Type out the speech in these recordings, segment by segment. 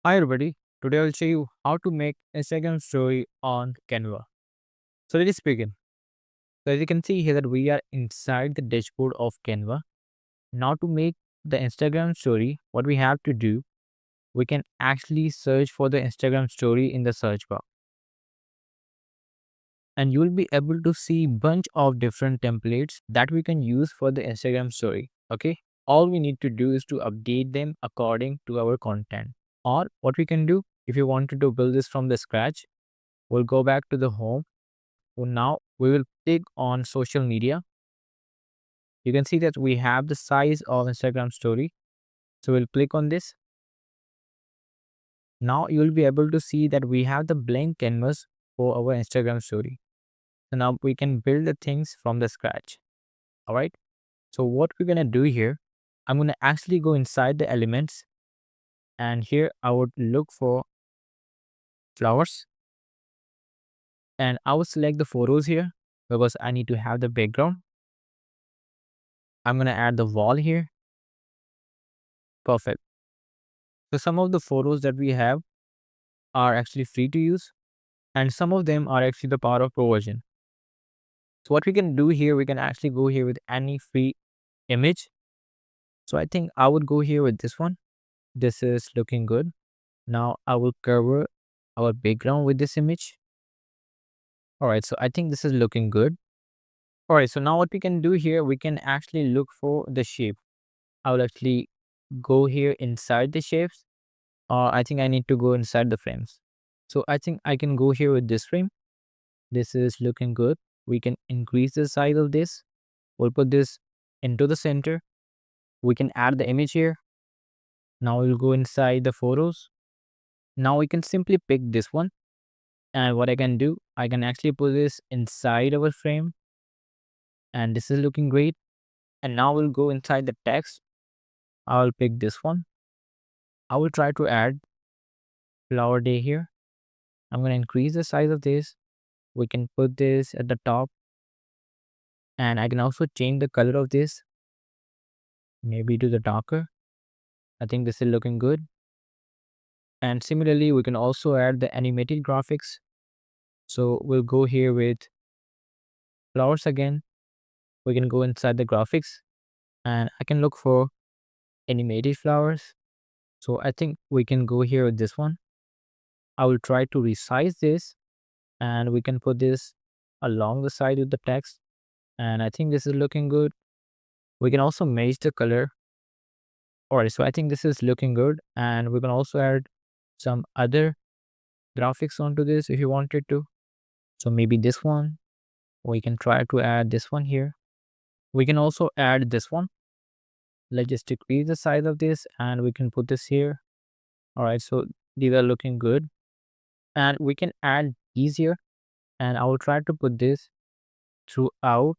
Hi everybody, today I'll show you how to make Instagram story on Canva. So let's begin. So as you can see here that we are inside the dashboard of Canva. Now to make the Instagram story, what we have to do, we can actually search for the Instagram story in the search bar. And you'll be able to see bunch of different templates that we can use for the Instagram story. Okay. All we need to do is to update them according to our content. Or what we can do, if you wanted to build this from the scratch, we'll go back to the home. So now we will click on social media. You can see that we have the size of Instagram story. So we'll click on this. Now you will be able to see that we have the blank canvas for our Instagram story. So now we can build the things from the scratch. All right. So what we're going to do here, I'm going to actually go inside the elements, and here I would look for flowers, and I will select the photos here because I need to have the background. I'm going to add the wall here. Perfect. So some of the photos that we have are actually free to use, and some of them are actually the part of pro version. So what we can do here, we can actually go here with any free image. So I think I would go here with this one. This is looking good. Now I will cover our background with this image. All right, so I think this is looking good. All right, so now what we can do here, we can actually look for the shape. I will actually go here inside the shapes, or I think I need to go inside the frames. So I think I can go here with this frame. This is looking good. We can increase the size of this. We'll put this into the center. We can add the image here. Now we'll go inside the photos. Now we can simply pick this one. And what I can do, I can actually put this inside our frame. And this is looking great. And now we'll go inside the text. I'll pick this one. I will try to add flower day here. I'm going to increase the size of this. We can put this at the top. And I can also change the color of this, maybe to the darker. I think this is looking good. And similarly, we can also add the animated graphics. So we'll go here with flowers again. We can go inside the graphics, and I can look for animated flowers. So I think we can go here with this one. I will try to resize this, and we can put this along the side with the text. And I think this is looking good. We can also match the color. All right, so I think this is looking good. And we can also add some other graphics onto this if you wanted to. So maybe this one. We can try to add this one here. We can also add this one. Let's just decrease the size of this, and we can put this here. All right, so these are looking good. And we can add these here, and I will try to put this throughout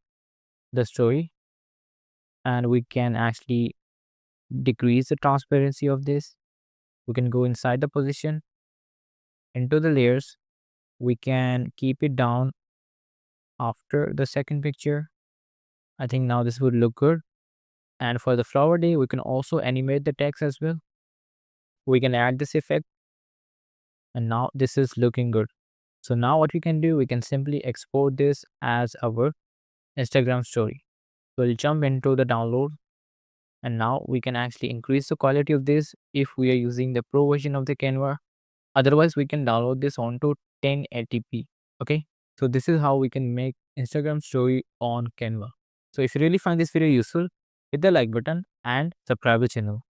the story. And we can actually decrease the transparency of this. We can go inside the position, into the layers. We can keep it down after the second picture. I think now this would look good. And for the flower day, we can also animate the text as well. We can add this effect, and now this is looking good. So now what we can do, we can simply export this as our Instagram story. So we'll jump into the download, and now we can actually increase the quality of this if we are using the pro version of the Canva. Otherwise, we can download this onto 1080p. Okay. So this is how we can make Instagram story on Canva. So if you really find this video useful, hit the like button and subscribe the channel.